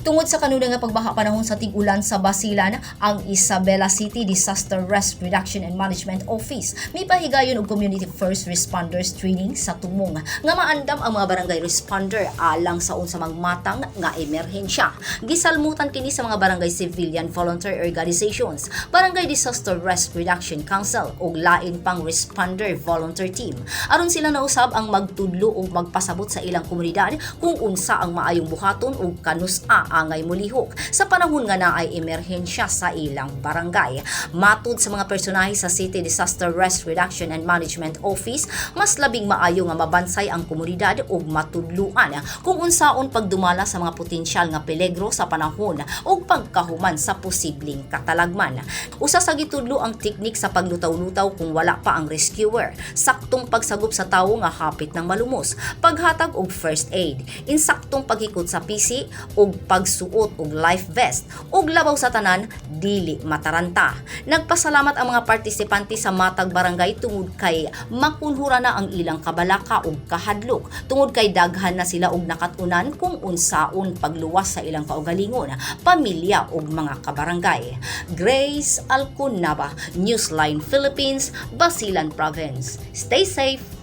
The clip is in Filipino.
Tungod sa kanunay nga pagbaha panahon sa tig-ulan sa Basilan, ang Isabela City Disaster Risk Reduction and Management Office may pahigayon og Community First Responders Training sa tumong nga maandam ang mga barangay responder alang sa unsa mang matang nga emerhensya. Gisalmutan kini sa mga barangay civilian volunteer organizations, Barangay Disaster Risk Reduction Council ug lain pang responder volunteer team aron sila nausab ang magtudlo o magpasabot sa ilang komunidad kung unsa ang maayong buhaton ug kanus-a angay mulihok sa panahon nga naay emerhensya sa ilang barangay. Matud sa mga personahe sa City Disaster Risk Reduction and Management Office, mas labing maayo nga mabansay ang komunidad ug matudluan kung unsaon pagdumala sa mga potensyal nga peligro sa panahon ug pagkahuman sa posibleng katalagman. Usa sa gitudlo ang teknik sa paglutaw-lutaw kung wala pa ang rescuer, saktong pagsagop sa tawo nga hapit ng malumos, paghatag og first aid, insaktong paghikot sa PC ug pagsuot og life vest ug labaw sa tanan dili mataranta. Nagpasalamat ang mga partisipante sa matag barangay tungod kay makunhura na ang ilang kabalaka ug kahadlok tungod kay daghan na sila og nakatunan kung unsaon pagluwas sa ilang kaugalingon, pamilya ug mga kabarangay. Grace Alcunaba, Newsline Philippines, Basilan Province. Stay safe.